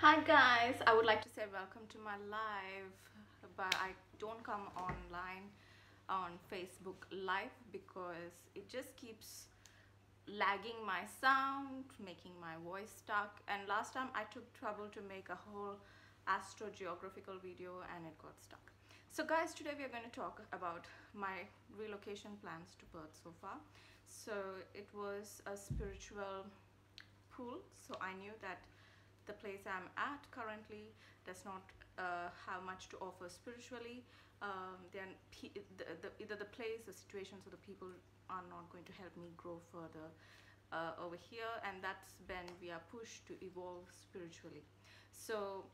Hi guys, I would like to say welcome to my live, but I don't come online on Facebook live because it just keeps lagging my sound, making my voice stuck. And last time I took trouble to make a whole astrogeographical video and it got stuck. So guys, today we are going to talk about my relocation plans to Perth so far. So it was a spiritual pull, so I knew that the place I'm at currently does not have much to offer spiritually. Then either the place, the situations, or the people are not going to help me grow further over here, and that's when we are pushed to evolve spiritually. So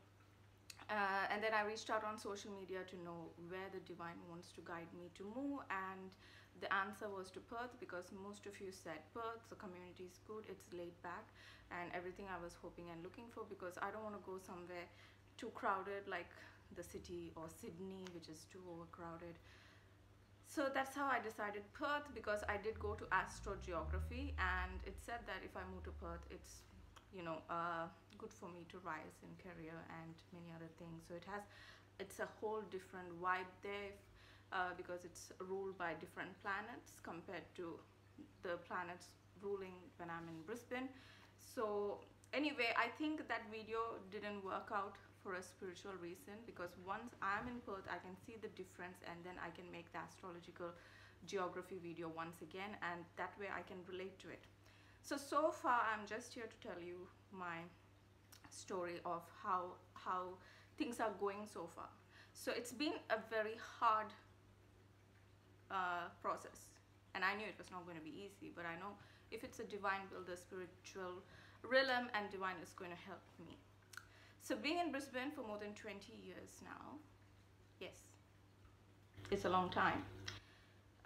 and then I reached out on social media to know where the divine wants to guide me to move, and the answer was to Perth, because most of you said Perth, the community is good, it's laid back, and everything I was hoping and looking for, because I don't want to go somewhere too crowded like the city or Sydney, which is too overcrowded. So that's how I decided Perth, because I did go to astrogeography and it said that if I move to Perth, it's good for me to rise in career and many other things. So it's a whole different vibe there, because it's ruled by different planets compared to the planets ruling when I'm in Brisbane. So anyway, I think that video didn't work out for a spiritual reason, because once I'm in Perth I can see the difference, and then I can make the astrological geography video once again, and that way I can relate to it. So far I'm just here to tell you my story of how things are going so far. So it's been a very hard process, and I knew it was not going to be easy, but I know if it's a divine will, the spiritual realm and divine is going to help me. So being in Brisbane for more than 20 years now, yes, it's a long time,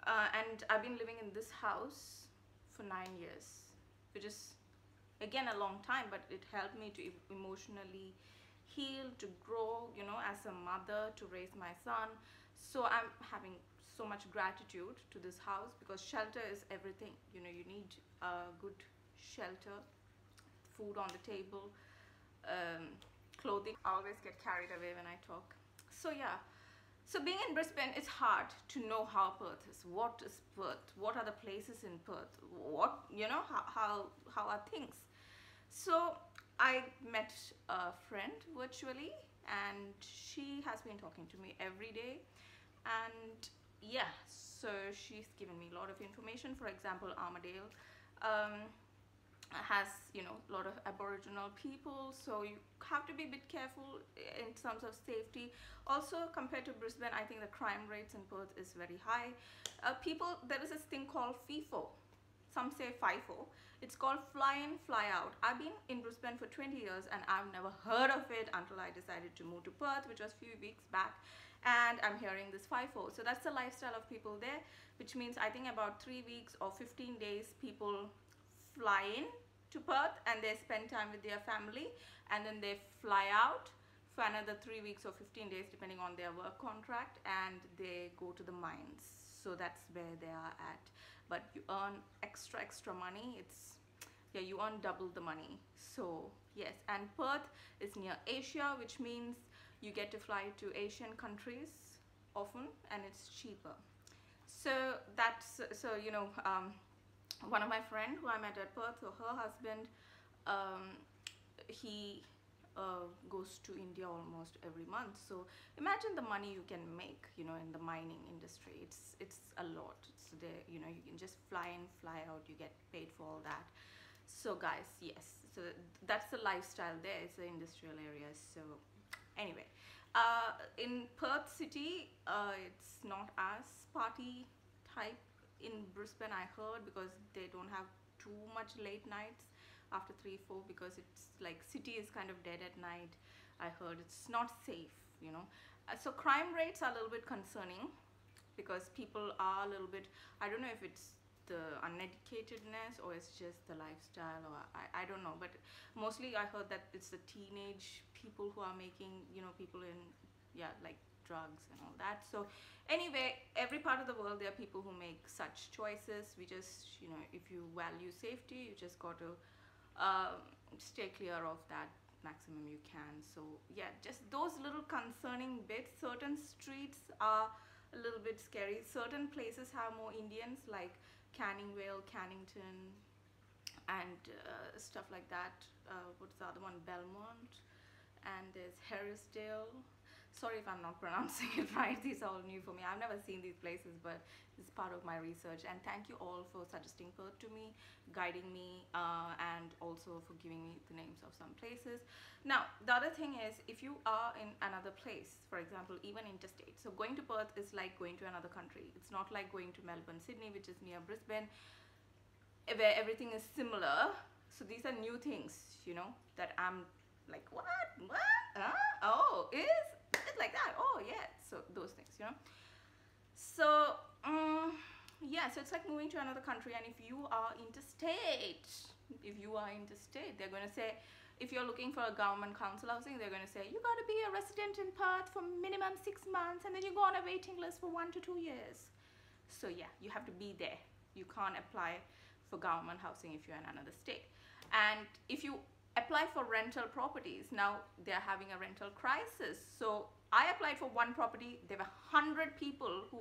and I've been living in this house for 9 years, which is again a long time, but it helped me to emotionally heal, to grow, as a mother, to raise my son. So I'm having so much gratitude to this house, because shelter is everything. You need good shelter, food on the table, clothing. I always get carried away when I talk. So yeah, so being in Brisbane, it's hard to know how Perth is. What is Perth? What are the places in Perth? What, how are things? So I met a friend virtually, and she has been talking to me every day, and yeah, so she's given me a lot of information. For example, Armadale has a lot of Aboriginal people, so you have to be a bit careful in terms of safety. Also, compared to Brisbane, I think the crime rates in Perth is very high. There is this thing called FIFO. Some say FIFO. It's called fly in, fly out. I've been in Brisbane for 20 years and I've never heard of it until I decided to move to Perth, which was a few weeks back, and I'm hearing this FIFO. So that's the lifestyle of people there, which means I think about 3 weeks or 15 days people fly in to Perth and they spend time with their family, and then they fly out for another 3 weeks or 15 days depending on their work contract, and they go to the mines. So that's where they are at, but you earn extra money. You earn double the money. So yes, and Perth is near Asia, which means you get to fly to Asian countries often, and it's cheaper. So that's one of my friend who I met at Perth, so her husband, he goes to India almost every month. So imagine the money you can make, in the mining industry. It's a lot. So there, you can just fly in, fly out. You get paid for all that. So guys, yes. So that's the lifestyle there. It's the industrial area. So anyway, in Perth City, it's not as party type in Brisbane, I heard, because they don't have too much late nights after 3-4, because it's like city is kind of dead at night. I heard it's not safe. So crime rates are a little bit concerning, because people are a little bit, I don't know if it's the uneducatedness or it's just the lifestyle, or I don't know, but mostly I heard that it's the teenage people who are making people in like drugs and all that. So anyway, every part of the world there are people who make such choices. We just if you value safety, you just got to stay clear of that maximum you can. So yeah, just those little concerning bits. Certain streets are a little bit scary. Certain places have more Indians, like Canning Vale, Cannington, and stuff like that. What's the other one? Belmont, and there's Harrisdale. Sorry if I'm not pronouncing it right. These are all new for me. I've never seen these places, but this is part of my research. And thank you all for suggesting Perth to me, guiding me, and also for giving me the names of some places. Now, the other thing is, if you are in another place, for example, even interstate. So going to Perth is like going to another country. It's not like going to Melbourne, Sydney, which is near Brisbane, where everything is similar. So these are new things, you know, that I'm like, what? Oh, is it like that? Oh yeah. So those things, you know. So yeah, so it's like moving to another country. And if you are interstate, they're going to say, if you're looking for a government council housing, they're going to say you got to be a resident in Perth for minimum 6 months, and then you go on a waiting list for 1 to 2 years. So yeah, you have to be there. You can't apply for government housing if you're in another state. And if you apply for rental properties, now they're having a rental crisis. So I applied for one property. There were 100 people who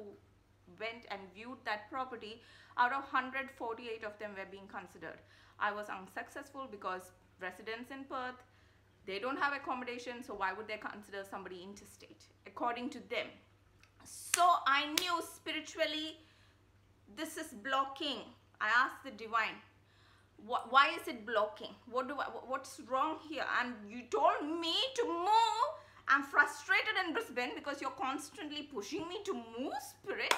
went and viewed that property. Out of 148 of them were being considered. I was unsuccessful because residents in Perth, they don't have accommodation, so why would they consider somebody interstate, according to them? So I knew spiritually this is blocking. I asked the divine, why is it blocking? What's wrong here? And you told me to move. I'm frustrated in Brisbane because you're constantly pushing me to move, spirit.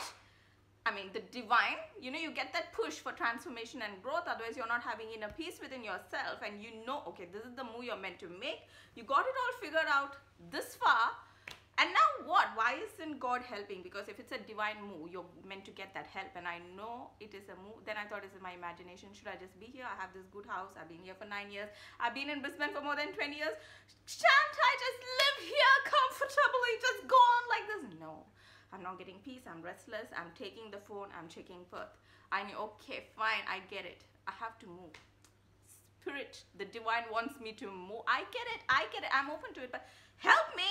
I mean, the divine, you know, you get that push for transformation and growth. Otherwise, you're not having inner peace within yourself. And you know, okay, this is the move you're meant to make. You got it all figured out this far. And now what? Why isn't God helping? Because if it's a divine move, you're meant to get that help. And I know it is a move. Then I thought, is it my imagination? Should I just be here? I have this good house. I've been here for 9 years. I've been in Brisbane for more than 20 years. Shan't I just live here comfortably? Just go on like this? No. I'm not getting peace. I'm restless. I'm taking the phone. I'm checking Perth. I knew, okay, fine. I get it. I have to move. Spirit, the divine wants me to move. I get it. I get it. I'm open to it. But help me.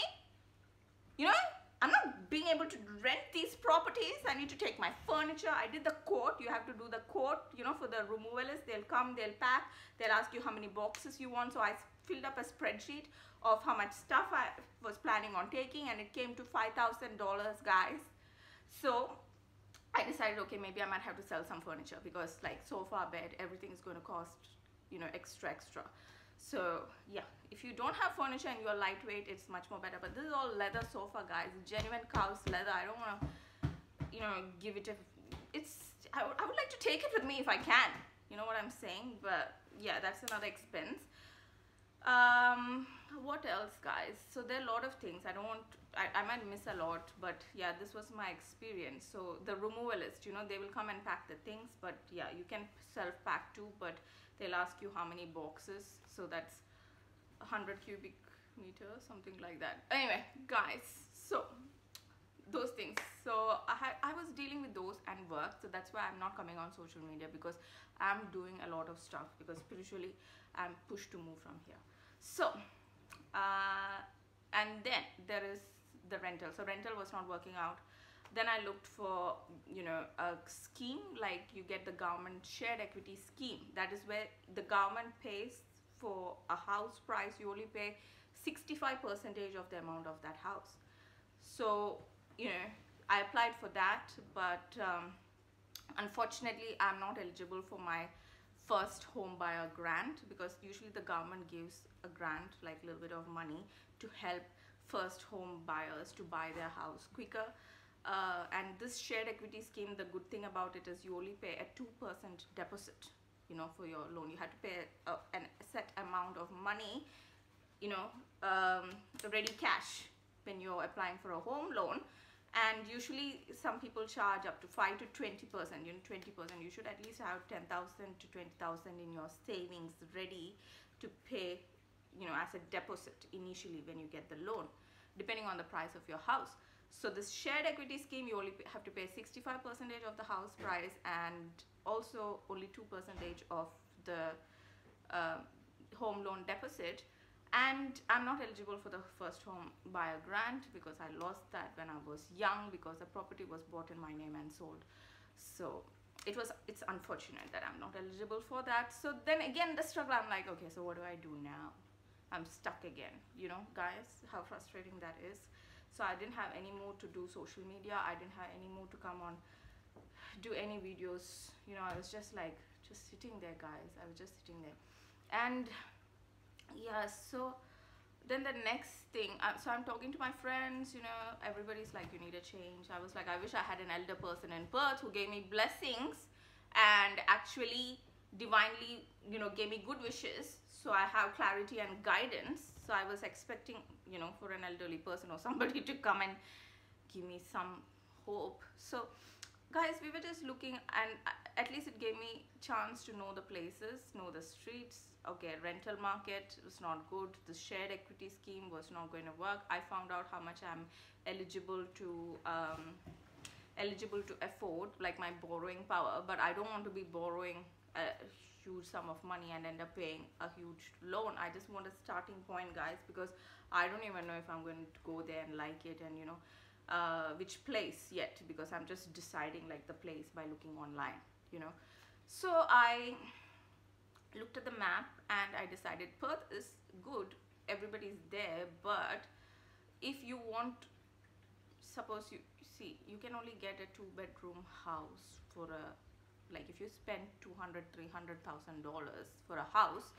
You know, I'm not being able to rent these properties. I need to take my furniture. I did the quote. You have to do the quote, you know, for the removalists. They'll come, they'll pack. They'll ask you how many boxes you want. So I filled up a spreadsheet of how much stuff I was planning on taking, and it came to $5,000, guys. So I decided, okay, maybe I might have to sell some furniture because like sofa, bed, everything is going to cost, you know, extra. So yeah, if you don't have furniture and you're lightweight, it's much more better. But this is all leather sofa, guys, genuine cow's leather. I don't want to, you know, give it a, I would like to take it with me if I can, you know what I'm saying? But yeah, that's another expense. What else, guys? So there are a lot of things. I might miss a lot, but yeah, this was my experience. So the removalist, you know, they will come and pack the things, but yeah, you can self-pack too, but they'll ask you how many boxes. So that's 100 cubic meters, something like that. Anyway, guys, so those things. So I was dealing with those and work. So that's why I'm not coming on social media, because I'm doing a lot of stuff, because spiritually I'm pushed to move from here. So and then there is the rental. So rental was not working out. Then I looked for, you know, a scheme, like you get the government shared equity scheme. That is where the government pays for a house price. You only pay 65% of the amount of that house. So, you know, I applied for that, but unfortunately I'm not eligible for my first home buyer grant, because usually the government gives a grant, like a little bit of money, to help first home buyers to buy their house quicker. And this shared equity scheme, the good thing about it is you only pay a 2% deposit, you know, for your loan. You have to pay a set amount of money, you know, ready cash when you're applying for a home loan. And usually some people charge up to 5 to 20%, you know, 20%. You should at least have 10,000 to 20,000 in your savings ready to pay, you know, as a deposit initially when you get the loan, depending on the price of your house. So this shared equity scheme, you only have to pay 65% of the house price, and also only 2% of the home loan deposit. And I'm not eligible for the first home buyer grant because I lost that when I was young, because the property was bought in my name and sold. So it's unfortunate that I'm not eligible for that. So then again the struggle, I'm like, okay, so what do I do now? I'm stuck again, you know, guys, how frustrating that is. So I didn't have any mood to do social media. I didn't have any mood to come on, do any videos. You know, I was just like, just sitting there, guys. I was just sitting there. And yeah, so then the next thing, so I'm talking to my friends, you know, everybody's like, you need a change. I was like, I wish I had an elder person in Perth who gave me blessings and actually divinely, you know, gave me good wishes, so I have clarity and guidance. So I was expecting, you know, for an elderly person or somebody to come and give me some hope. So guys, we were just looking, and at least it gave me chance to know the places, know the streets. Okay, rental market was not good. The shared equity scheme was not going to work. I found out how much I'm eligible to afford, like my borrowing power, but I don't want to be borrowing a huge sum of money and end up paying a huge loan. I just want a starting point, guys, because I don't even know if I'm going to go there and like it, and you know, which place yet, because I'm just deciding like the place by looking online, you know. So I looked at the map and I decided Perth is good, everybody's there, but if you want, suppose you see, you can only get a 2-bedroom house for a, like if you spend $200,000-300,000 for a house,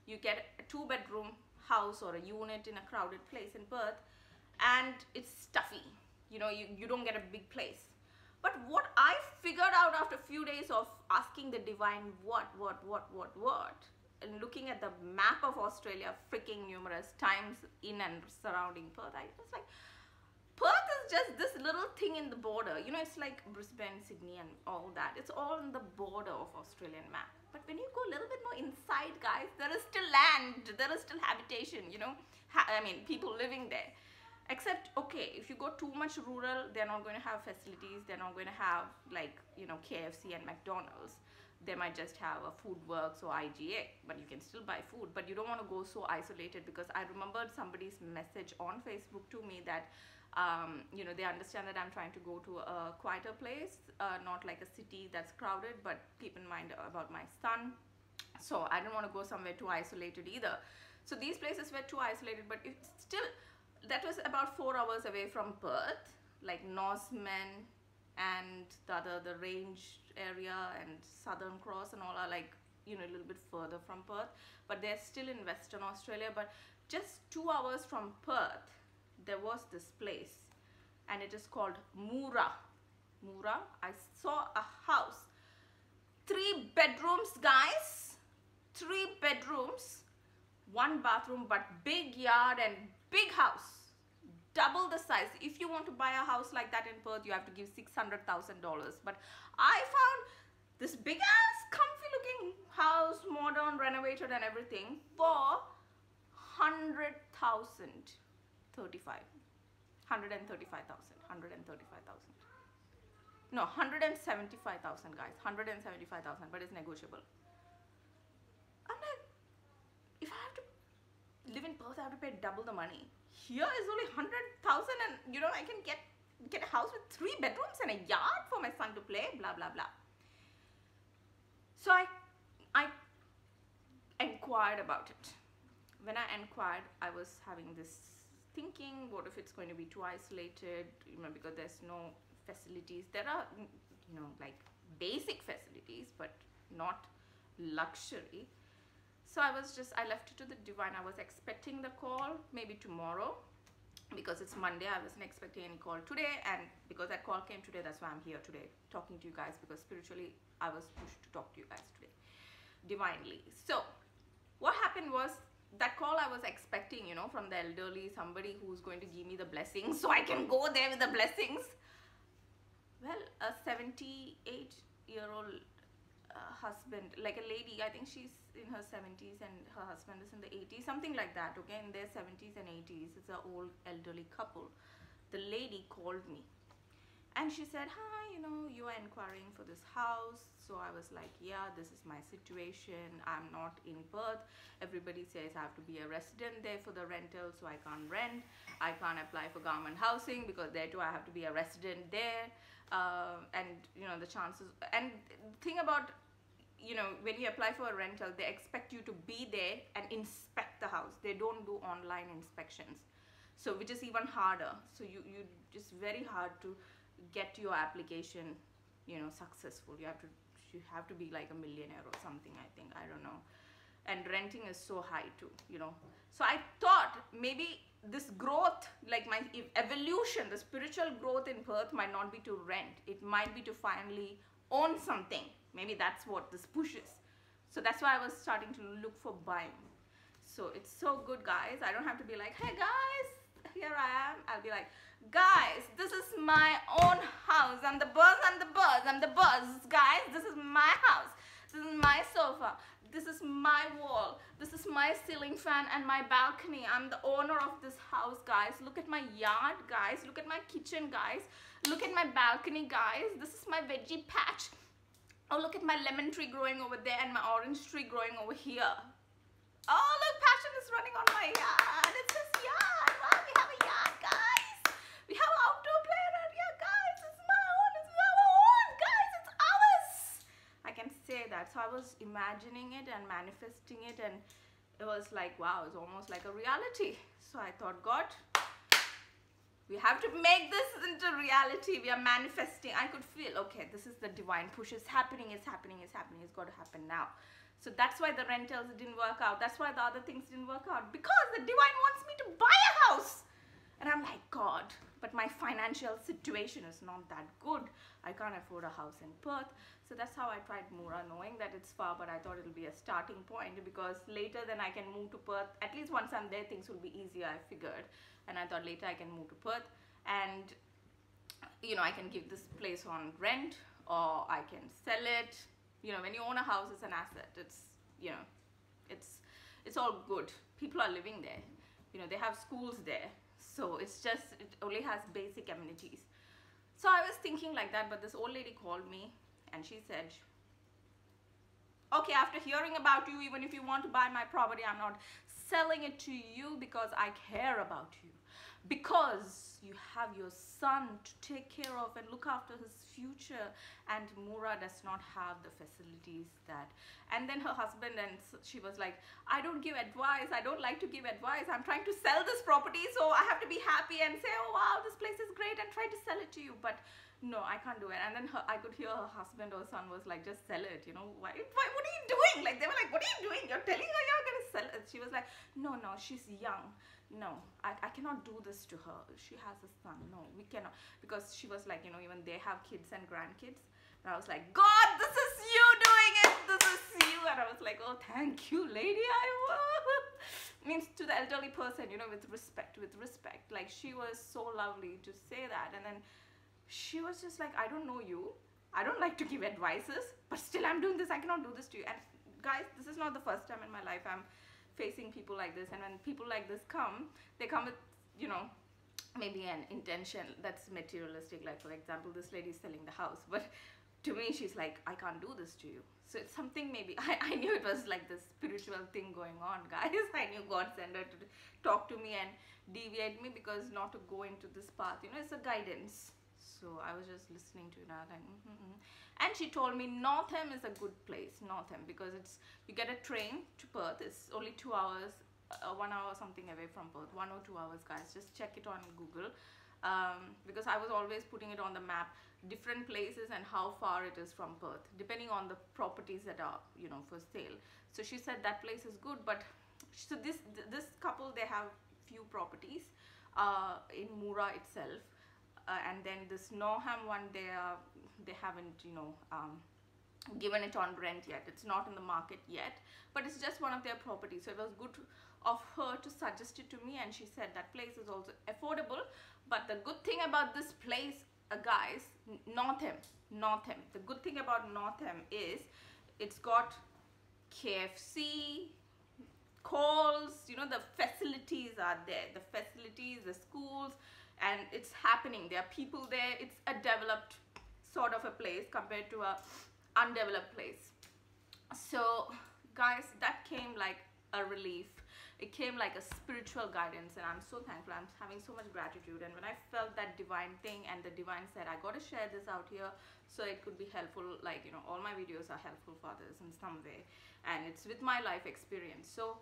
you get a 2-bedroom house or a unit in a crowded place in Perth, and it's stuffy, you know, you don't get a big place. But what I figured out after a few days of asking the divine what, and looking at the map of Australia freaking numerous times in and surrounding Perth, I was like, Perth is just this little thing in the border. You know, it's like Brisbane, Sydney and all that. It's all in the border of Australian map. But when you go a little bit more inside, guys, there is still land, there is still habitation, you know, I mean, people living there. Except, okay, if you go too much rural, they're not going to have facilities. They're not going to have, like, you know, KFC and McDonald's. They might just have a Food Works or IGA, but you can still buy food. But you don't want to go so isolated, because I remembered somebody's message on Facebook to me that, you know, they understand that I'm trying to go to a quieter place, not like a city that's crowded, but keep in mind about my son. So I didn't want to go somewhere too isolated either. So these places were too isolated, but it's still, that was about 4 hours away from Perth, like Northam and the Range area and Southern Cross and all are like, you know, a little bit further from Perth, but they're still in Western Australia. But just 2 hours from Perth, there was this place, and it is called Moora. I saw a house, 3 bedrooms, guys, 3 bedrooms, 1 bathroom, but big yard and big house, double the size. If you want to buy a house like that in Perth, you have to give $600,000. But I found this big ass comfy looking house, modern, renovated and everything, for 135,000, no, 175,000, guys, 175,000, but it's negotiable. I'm like, if I have to live in Perth, I have to pay double the money. Here is only 100,000, and you know, I can get a house with 3 bedrooms and a yard for my son to play, blah blah blah. So I inquired about it. When I inquired, I was having this thinking, what if it's going to be too isolated, you know, because there's no facilities. There are, you know, like basic facilities, but not luxury. So I left it to the divine. I was expecting the call maybe tomorrow, because it's Monday. I wasn't expecting any call today, and because that call came today, that's why I'm here today talking to you guys, because spiritually I was pushed to talk to you guys today, divinely. So what happened was, that call I was expecting, you know, from the elderly, somebody who's going to give me the blessings so I can go there with the blessings. Well, a 78-year-old husband, like a lady, I think she's in her 70s and her husband is in the 80s, something like that, okay, in their 70s and 80s. It's an old elderly couple. The lady called me And she said, hi, you are inquiring for this house. So I was like, yeah, this is my situation. I'm not in Perth. Everybody says I have to be a resident there for the rental, so I can't rent. I can't apply for government housing because there too I have to be a resident there. And the chances, and the thing about, when you apply for a rental, they expect you to be there and inspect the house. They don't do online inspections, so which is even harder. So you it's very hard to get your application successful. You have to be like a millionaire or something, I think. I don't know. And renting is so high too, so I thought maybe this growth, like my evolution, the spiritual growth in Perth might not be to rent. It might be to finally own something. Maybe that's what this pushes. So that's why I was starting to look for buying. So it's so good, guys. I don't have to be like, hey guys, here I am. I'll be like, guys, this is my own house. I'm the boss, guys. This is my house. This is my sofa. This is my wall. This is my ceiling fan and my balcony. I'm the owner of this house, guys. Look at my yard, guys. Look at my kitchen, guys. Look at my balcony, guys. This is my veggie patch. Oh, look at my lemon tree growing over there and my orange tree growing over here. Oh, look, Passion is running on my yard. It's his yard. Wow, we have a yard, guys. We have outdoor play area, guys. It's my own. It's our own, guys. It's ours. I can say that. So I was imagining it and manifesting it, and it was like, wow, it's almost like a reality. So I thought, God, we have to make this into reality. We are manifesting. I could feel, okay, this is the divine push. It's happening, it's happening, it's happening. It's got to happen now. So that's why the rentals didn't work out. That's why the other things didn't work out. Because the divine wants me to buy a house. And I'm like, God, but my financial situation is not that good. I can't afford a house in Perth. So that's how I tried Mura, knowing that it's far, but I thought it'll be a starting point, because later then I can move to Perth. At least once I'm there, things will be easier, I figured. And I thought later I can move to Perth and, I can give this place on rent, or I can sell it. When you own a house, it's an asset. It's, it's all good. People are living there. They have schools there. So it's just, it only has basic amenities. So I was thinking like that, but this old lady called me and she said, okay, after hearing about you, even if you want to buy my property, I'm not selling it to you because I care about you. Because you have your son to take care of and look after his future, and Mura does not have the facilities that. And then her husband, and she was like, I don't give advice. I don't like to give advice. I'm trying to sell this property, so I have to be happy and say, oh wow, this place is great, and try to sell it to you. But no, I can't do it. And then I could hear her husband or son was like, just sell it, why, what are you doing? Like, they were like, what are you doing? You're telling her you're going to sell it. She was like, no, she's young. No, I cannot do this to her. She has a son. No, we cannot. Because she was like, even they have kids and grandkids. And I was like, God, this is you doing it. This is you. And I was like, oh, thank you, lady. I will. Means to the elderly person, with respect. Like, she was so lovely to say that. And then she was just like, I don't know you. I don't like to give advices. But still, I'm doing this. I cannot do this to you. And guys, this is not the first time in my life I'm facing people like this. And when people like this come, they come with, maybe an intention that's materialistic. Like, for example, this lady is selling the house, but to me, she's like, I can't do this to you. So it's something, maybe, I knew it was like this spiritual thing going on, guys. I knew God sent her to talk to me and deviate me, because not to go into this path, it's a guidance. So I was just listening to that, like, And she told me Northam is a good place, Northam, because you get a train to Perth. It's only 2 hours, 1 hour something away from Perth, 1 or 2 hours, guys. Just check it on Google, because I was always putting it on the map, different places and how far it is from Perth, depending on the properties that are, for sale. So she said that place is good, but so this couple, they have few properties in Mura itself. And then this Northam one, they haven't, given it on rent yet. It's not in the market yet, but it's just one of their properties. So it was good of her to suggest it to me, and she said that place is also affordable. But the good thing about this place, guys, Northam. The good thing about Northam is it's got KFC, Coles, the facilities are there. The facilities, the schools, and it's happening. There are people there. It's a developed sort of a place compared to a undeveloped place. So guys, that came like a relief. It came like a spiritual guidance, and I'm so thankful. I'm having so much gratitude. And when I felt that divine thing, and the divine said, I got to share this out here so it could be helpful, like, you know, all my videos are helpful for others in some way, and it's with my life experience. So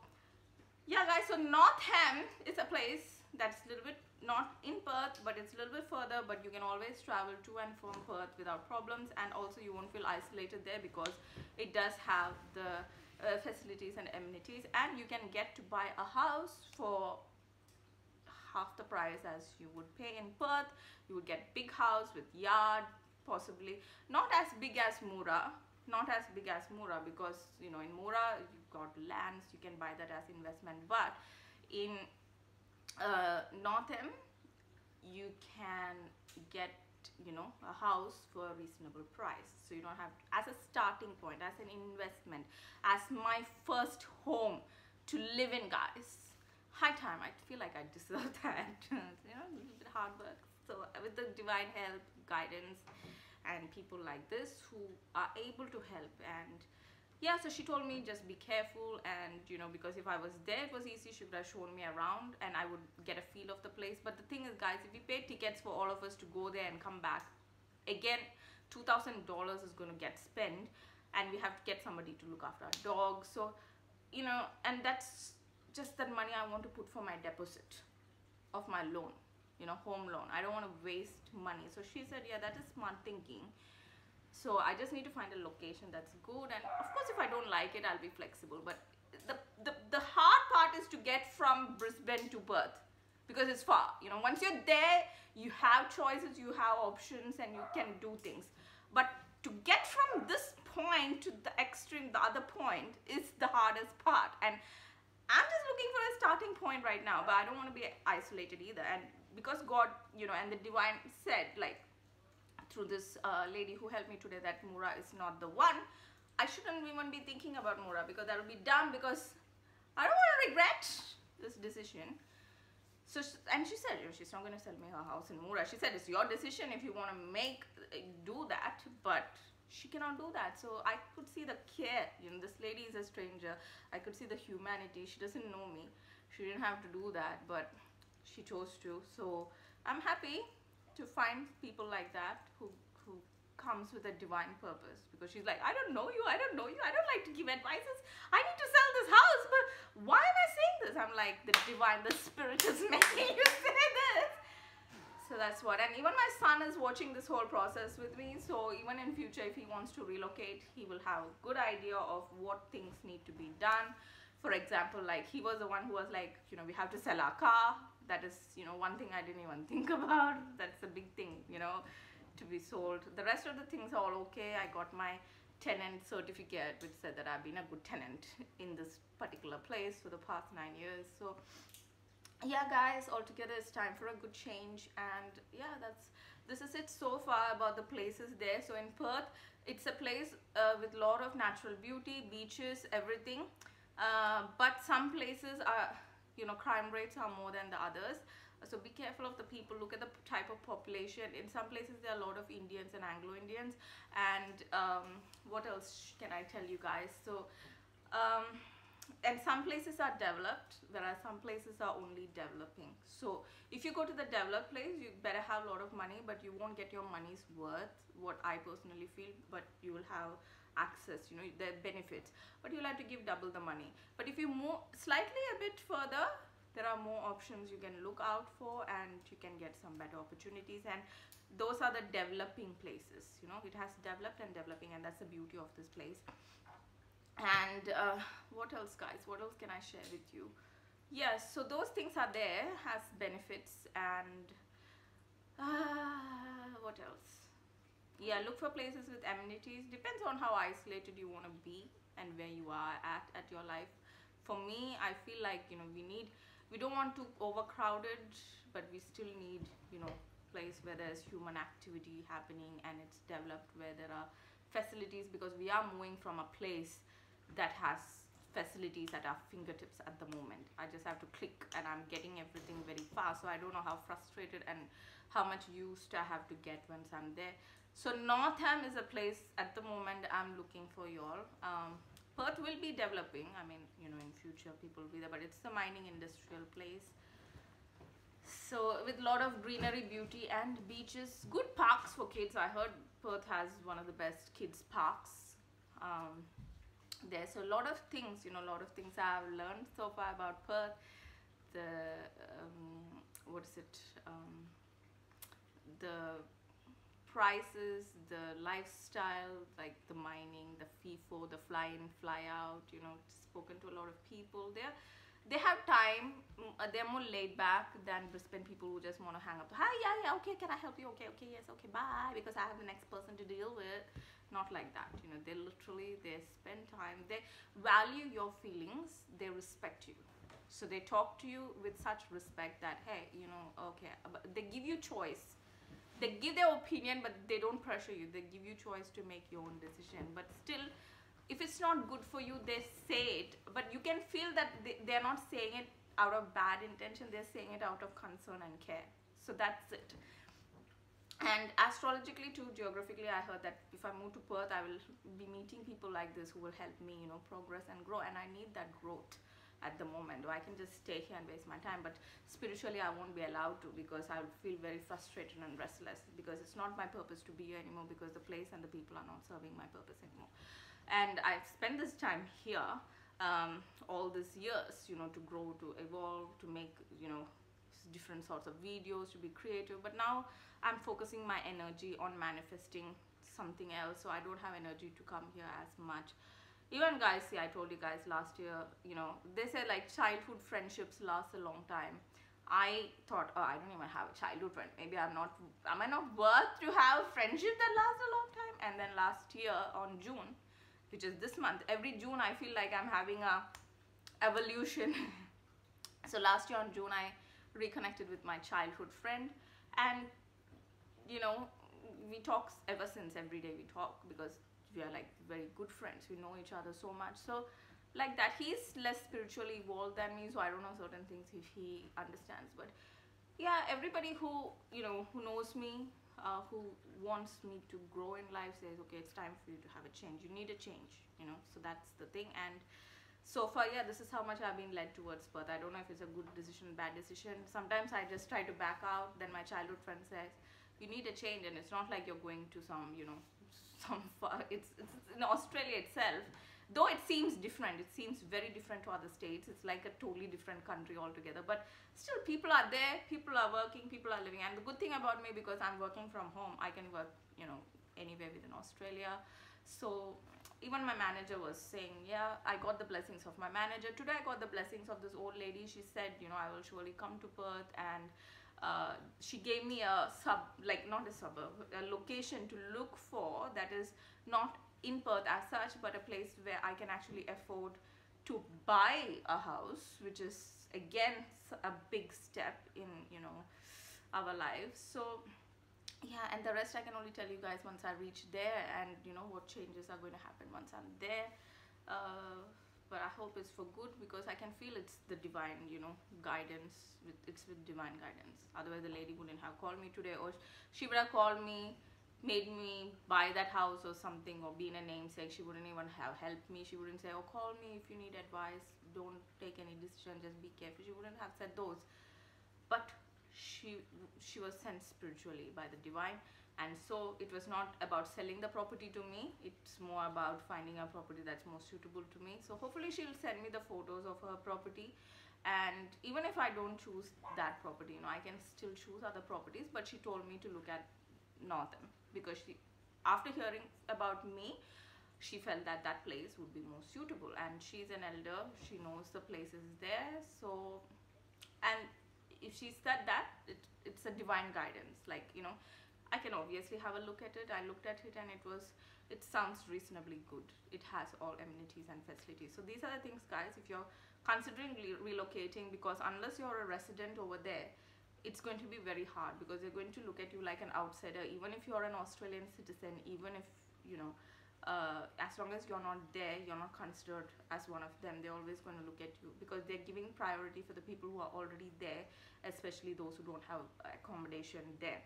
yeah guys, so Northam is a place that's a little bit not in Perth, but it's a little bit further, but you can always travel to and from Perth without problems, and also you won't feel isolated there because it does have the facilities and amenities, and you can get to buy a house for half the price as you would pay in Perth. You would get big house with yard, possibly not as big as Mura, because you know in Mura you've got lands, you can buy that as investment, but in Northam you can get, you know, a house for a reasonable price. So you don't have to, as a starting point, as an investment, as my first home to live in, guys. High time. I feel like I deserve that. You know, a little bit hard work. So with the divine help, guidance, and people like this who are able to help, and yeah, so she told me just be careful, and you know, because if I was there it was easy, she would have shown me around and I would get a feel of the place. But the thing is guys, if we pay tickets for all of us to go there and come back again, $2,000 is going to get spent, and we have to get somebody to look after our dog. So you know, and that's just that money I want to put for my deposit of my loan, you know, home loan. I don't want to waste money. So she said, yeah, that is smart thinking. So I just need to find a location that's good, and of course if I don't like it I'll be flexible. But the hard part is to get from Brisbane to Perth, because it's far. You know, once you're there you have choices, you have options, and you can do things. But to get from this point to the extreme, the other point, is the hardest part. And I'm just looking for a starting point right now, but I don't want to be isolated either. And because God, you know, and the divine said, like, through this lady who helped me today, that Mura is not the one, I shouldn't even be thinking about Mura, because that will be dumb, because I don't want to regret this decision. So and she said, you know, she's not going to sell me her house in Mura. She said it's your decision if you want to do that, but she cannot do that. So I could see the care. You know, this lady is a stranger. I could see the humanity. She doesn't know me. She didn't have to do that, but she chose to. So I'm happy to find people like that who comes with a divine purpose, because she's like, I don't know you, I don't like to give advices, I need to sell this house, but why am I saying this? I'm like, the divine, the spirit is making you say this. So that's what. And even my son is watching this whole process with me, so even in future if he wants to relocate, he will have a good idea of what things need to be done. For example, like, he was the one who was like, you know, we have to sell our car. That is, you know, one thing I didn't even think about. That's a big thing, you know, to be sold. The rest of the things are all okay. I got my tenant certificate, which said that I've been a good tenant in this particular place for the past 9 years. So yeah guys, altogether it's time for a good change. And yeah, this is it so far about the places there. So in Perth, it's a place with a lot of natural beauty, beaches, everything, but some places are, you know, crime rates are more than the others. So be careful of the people. Look at the type of population. In some places there are a lot of Indians and Anglo-Indians, and what else can I tell you guys? So and some places are developed, whereas some places are only developing. So if you go to the developed place, you better have a lot of money, but you won't get your money's worth, what I personally feel. But you will have access, you know, the benefits, but you'll have to give double the money. But if you move slightly a bit further, there are more options you can look out for, and you can get some better opportunities. And those are the developing places, you know, it has developed and developing, and that's the beauty of this place. And what else guys, what else can I share with you? Yes, so those things are there as benefits. And what else? Yeah, look for places with amenities. Depends on how isolated you want to be and where you are at your life. For me, I feel like, you know, we don't want to overcrowded, but we still need, you know, place where there's human activity happening and it's developed, where there are facilities, because we are moving from a place that has facilities at our fingertips at the moment. I just have to click and I'm getting everything very fast. So I don't know how frustrated and how much used I have to get once I'm there. So Northam is a place at the moment I'm looking for y'all. Perth will be developing. I mean, you know, in future people will be there, but it's a mining industrial place. So with a lot of greenery, beauty and beaches, good parks for kids. I heard Perth has one of the best kids parks. There's a lot of things, you know, a lot of things I've learned so far about Perth. The what is it? The prices, the lifestyle, like the mining, the FIFO, the fly in, fly out. You know, spoken to a lot of people there. They have time. They're more laid back than Brisbane people who just want to hang up. Hi, yeah, okay, can I help you? Okay, yes, okay, bye, because I have the next person to deal with. Not like that, you know. They spend time. They value your feelings. They respect you. So they talk to you with such respect that, hey, you know, okay. They give you choice. They give their opinion, but they don't pressure you. They give you choice to make your own decision. But still, if it's not good for you, they say it, but you can feel that they're not saying it out of bad intention. They're saying it out of concern and care. So that's it. And astrologically too, geographically, I heard that if I move to Perth, I will be meeting people like this who will help me, you know, progress and grow. And I need that growth at the moment. Or I can just stay here and waste my time, but spiritually I won't be allowed to, because I will feel very frustrated and restless, because it's not my purpose to be here anymore, because the place and the people are not serving my purpose anymore. And I've spent this time here, all these years, you know, to grow, to evolve, to make, you know, different sorts of videos, to be creative. But now I'm focusing my energy on manifesting something else, so I don't have energy to come here as much. Even guys, see, I told you guys last year, you know, they say like childhood friendships last a long time. I thought, oh, I don't even have a childhood friend. Maybe am I not worth to have a friendship that lasts a long time? And then last year on June, which is this month, every June I feel like I'm having a evolution. So last year on June, I reconnected with my childhood friend, and you know, we talk ever since. Every day we talk, because we are like very good friends. We know each other so much. So like that, he's less spiritually evolved than me, so I don't know certain things if he understands. But yeah, everybody who, you know, who knows me, who wants me to grow in life, says, okay, it's time for you to have a change. You need a change, you know. So that's the thing. And so far, yeah, this is how much I've been led towards Perth. I don't know if it's a good decision, bad decision. Sometimes I just try to back out. Then my childhood friend says, you need a change. And it's not like you're going to some, you know, it's in Australia itself. Though it seems different, it seems very different to other states. It's like a totally different country altogether. But still, people are there, people are working, people are living. And the good thing about me, because I'm working from home, I can work, you know, anywhere within Australia. So even my manager was saying, yeah, I got the blessings of my manager. Today I got the blessings of this old lady. She said, you know, I will surely come to Perth, and she gave me a location to look for that is not in Perth as such, but a place where I can actually afford to buy a house, which is again a big step in, you know, our lives. So yeah, and the rest I can only tell you guys once I reach there, and you know what changes are going to happen once I'm there. But I hope it's for good, because I can feel it's the divine, you know, guidance. It's with divine guidance. Otherwise the lady wouldn't have called me today, or she would have called me, made me buy that house or something, or be in a namesake. She wouldn't even have helped me. She wouldn't say, oh, call me if you need advice, don't take any decision, just be careful. She wouldn't have said those. But she was sent spiritually by the divine. And so it was not about selling the property to me, it's more about finding a property that's more suitable to me. So hopefully she'll send me the photos of her property. And even if I don't choose that property, you know, I can still choose other properties. But she told me to look at Northam, because she, after hearing about me, she felt that that place would be more suitable. And she's an elder, she knows the places there. So, and if she said that, it's a divine guidance. Like, you know, I can obviously have a look at it. I looked at it, and it sounds reasonably good. It has all amenities and facilities. So these are the things, guys, if you're considering relocating, because unless you're a resident over there, it's going to be very hard, because they're going to look at you like an outsider. Even if you're an Australian citizen, even if, you know, as long as you're not there, you're not considered as one of them. They're always going to look at you because they're giving priority for the people who are already there, especially those who don't have accommodation there.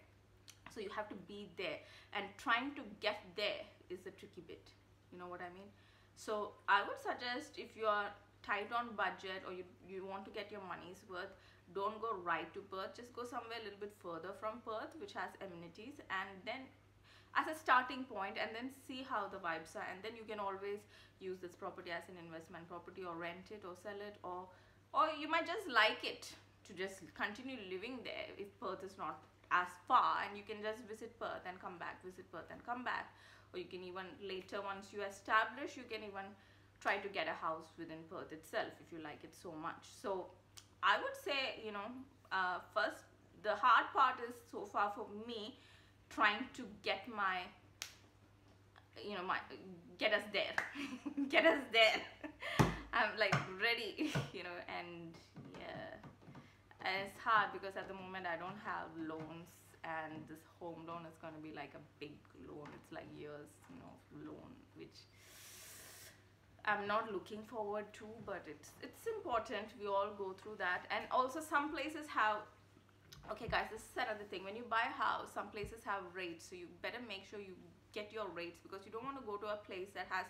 So you have to be there, and trying to get there is the tricky bit. You know what I mean? So I would suggest, if you are tight on budget or you want to get your money's worth, don't go right to Perth. Just go somewhere a little bit further from Perth, which has amenities, and then as a starting point, and then see how the vibes are, and then you can always use this property as an investment property, or rent it, or sell it, or you might just like it to just continue living there if Perth is not as far, and you can just visit Perth and come back, visit Perth and come back. Or you can even later, once you establish, you can even try to get a house within Perth itself if you like it so much. So I would say, you know, first, the hard part is so far for me trying to get my, you know, get us there. Get us there. I'm like ready, you know, and yeah, and it's hard because at the moment I don't have loans, and this home loan is going to be like a big loan. It's like years, you know, loan, which I'm not looking forward to, but it's important. We all go through that. And also some places have, okay guys, this is another thing. When you buy a house, some places have rates, so you better make sure you get your rates, because you don't want to go to a place that has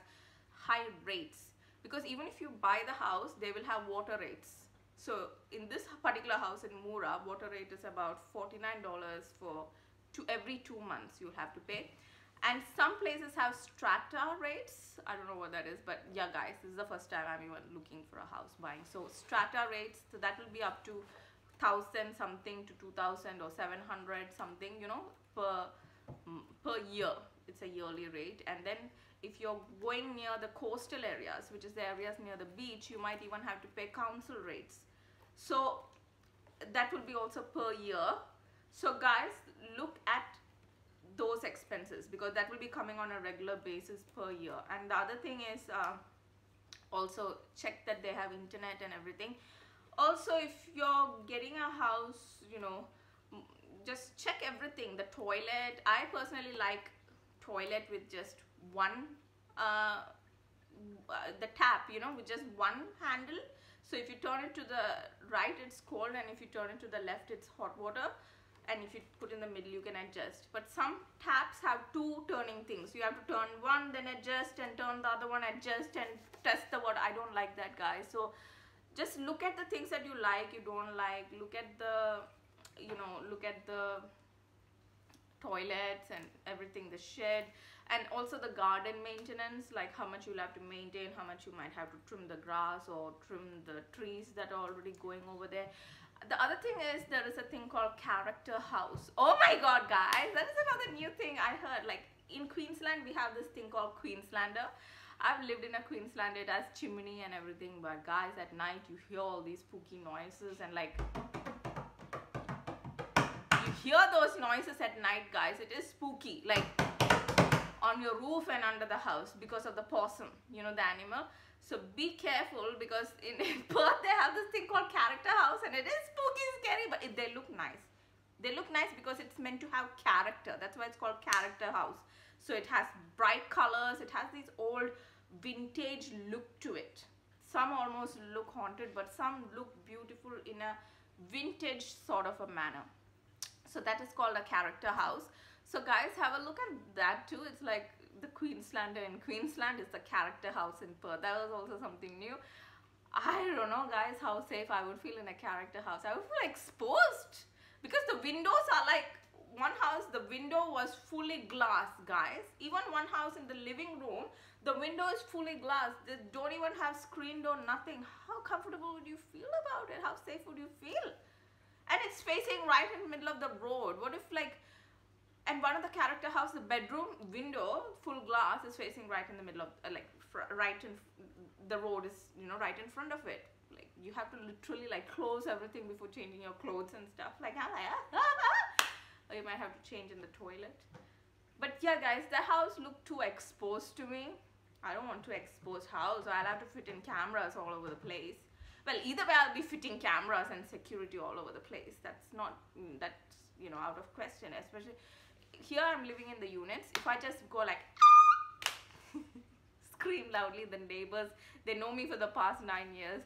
high rates, because even if you buy the house, they will have water rates. So in this particular house in Mura, water rate is about $49 for every 2 months you'll have to pay. And some places have strata rates. I don't know what that is, but yeah guys, this is the first time I'm even looking for a house buying. So strata rates, so that will be up to 1,000 something to 2,000 or 700 something, you know, per year. It's a yearly rate. And then if you're going near the coastal areas, which is the areas near the beach, you might even have to pay council rates. So that will be also per year. So guys, look at those expenses, because that will be coming on a regular basis per year. And the other thing is, also check that they have internet and everything. Also, if you're getting a house, you know, just check everything. The toilet, I personally like toilet with just one, the tap, you know, with just one handle. So if you turn it to the right, it's cold, and if you turn it to the left, it's hot water. And if you put in the middle, you can adjust. But some taps have two turning things. You have to turn one, then adjust, and turn the other one, adjust, and test the water. I don't like that, guys. So just look at the things that you like, you don't like. Look at the, you know, look at the toilets and everything, the shed, and also the garden maintenance, like how much you'll have to maintain, how much you might have to trim the grass or trim the trees that are already going over there. The other thing is, there is a thing called character house. Oh my god guys, that is another new thing I heard. Like in Queensland, we have this thing called Queenslander. I've lived in a Queensland, it has chimney and everything, but guys, at night you hear all these spooky noises, and like, you hear those noises at night, guys. It is spooky, like on your roof and under the house, because of the possum, you know, the animal. So be careful, because in Perth they have this thing called character house, and it is spooky, scary, but they look nice. They look nice because it's meant to have character. That's why it's called character house. So it has bright colors, it has this old vintage look to it. Some almost look haunted, but some look beautiful in a vintage sort of a manner. So that is called a character house. So guys, have a look at that too. It's like the Queenslander in Queensland is the character house in Perth. That was also something new. I don't know guys how safe I would feel in a character house. I would feel exposed, because the windows are like, one house, the window was fully glass, guys. Even one house in the living room, the window is fully glass. They don't even have screen door, nothing. How comfortable would you feel about it? How safe would you feel? And it's facing right in the middle of the road. What if like, and one of the character house, the bedroom window, full glass, is facing right in the middle of, right in, the road is, you know, right in front of it. Like, you have to literally like close everything before changing your clothes and stuff. Like, or you might have to change in the toilet. But yeah guys, the house looked too exposed to me. I don't want to expose house. I'll have to fit in cameras all over the place. Well, either way, I'll be fitting cameras and security all over the place. That's not, that's, you know, out of question. Especially here I'm living in the units. If I just go like scream loudly. The neighbors, they know me for the past 9 years.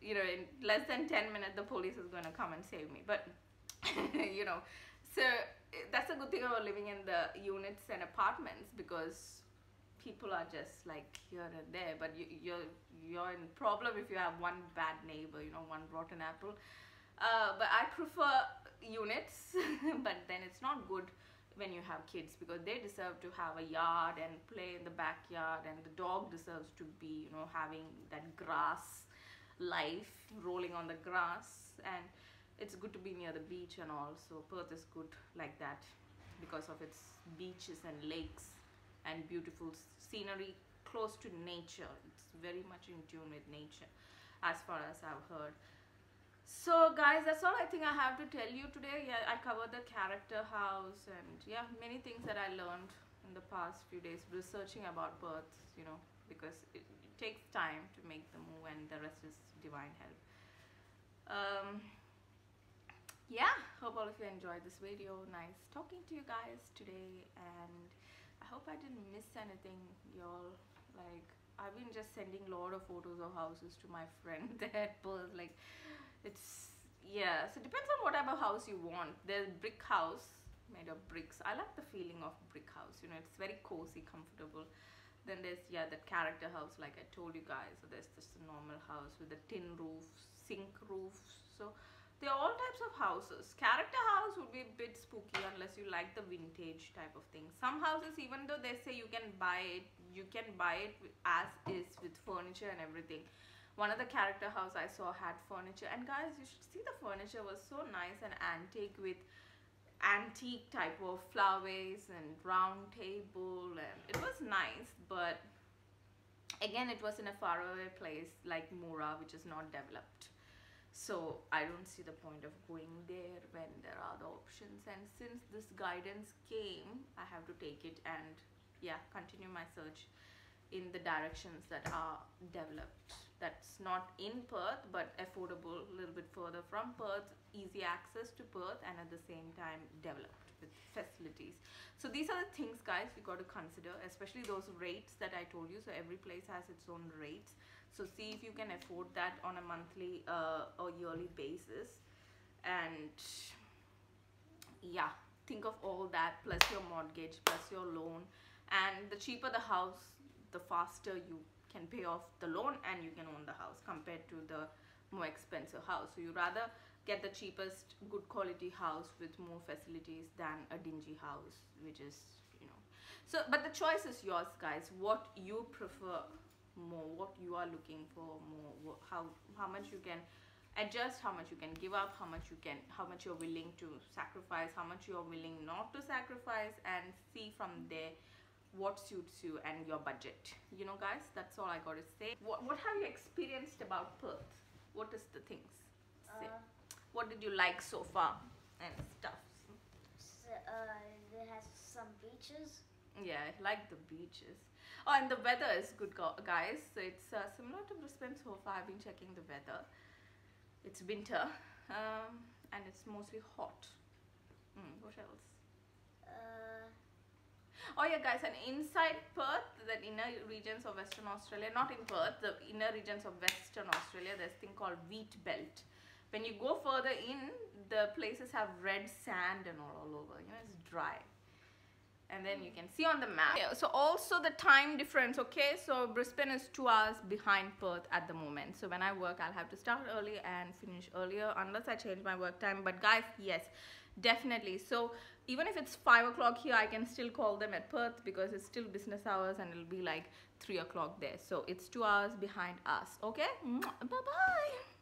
You know, in less than 10 minutes, the police is going to come and save me. But, you know, so that's a good thing about living in the units and apartments, because people are just like here and there. But you're in problem if you have one bad neighbor, you know, one rotten apple. But I prefer units, but then it's not good when you have kids, because they deserve to have a yard and play in the backyard, and the dog deserves to be, you know, having that grass life, rolling on the grass. And it's good to be near the beach, and also Perth is good like that because of its beaches and lakes and beautiful scenery close to nature. It's very much in tune with nature, as far as I've heard. So guys, that's all I think I have to tell you today. Yeah, I covered the character house, and yeah, many things that I learned in the past few days researching about Perth, you know, because it takes time to make the move, and the rest is divine help. Yeah, hope all of you enjoyed this video. Nice talking to you guys today, and I hope I didn't miss anything, y'all. Like, I've been just sending a lot of photos of houses to my friend there at Perth. Like, it's, yeah, so it depends on what type of house you want. There's brick house made of bricks. I like the feeling of brick house, you know, it's very cozy, comfortable. Then there's, yeah, that character house like I told you guys. So there's just a normal house with a tin roof, sink roof. So there are all types of houses. Character house would be a bit spooky unless you like the vintage type of thing. Some houses, even though they say you can buy it as is with furniture and everything. One of the character house I saw had furniture, and guys, you should see the furniture was so nice and antique, with antique type of flowers and round table, and it was nice. But again, it was in a faraway place like Mura, which is not developed. So I don't see the point of going there when there are other options. And since this guidance came, I have to take it and, yeah, continue my search in the directions that are developed. That's not in Perth, but affordable, a little bit further from Perth, easy access to Perth, and at the same time developed with facilities. So these are the things, guys, we got to consider, especially those rates that I told you. So every place has its own rates. So see if you can afford that on a monthly or yearly basis. And yeah, think of all that, plus your mortgage, plus your loan. And the cheaper the house, the faster you can pay off the loan and you can own the house compared to the more expensive house. So you rather get the cheapest good quality house with more facilities than a dingy house, which is, you know. So but the choice is yours, guys. What you prefer more, what you are looking for more, how much you can adjust, how much you can give up, how much you're willing to sacrifice, how much you're willing not to sacrifice, and see from there what suits you and your budget. You know, guys, that's all I got to say. What have you experienced about Perth? What is the things? Say. What did you like so far and stuff? So, it has some beaches. Yeah, I like the beaches. Oh, and the weather is good, guys. So it's similar to Brisbane so far. I've been checking the weather. It's winter, and it's mostly hot. What else? Oh yeah, guys, and inside Perth, the inner regions of Western Australia, not in Perth, the inner regions of Western Australia, there's a thing called wheat belt. When you go further in, the places have red sand and all over, you know, it's dry. And then you can see on the map. Yeah, so also the time difference, okay? So Brisbane is 2 hours behind Perth at the moment. So when I work, I'll have to start early and finish earlier unless I change my work time. But guys, yes, definitely. So even if it's 5 o'clock here, I can still call them at Perth because it's still business hours and it'll be like 3 o'clock there. So it's 2 hours behind us, okay? Bye-bye.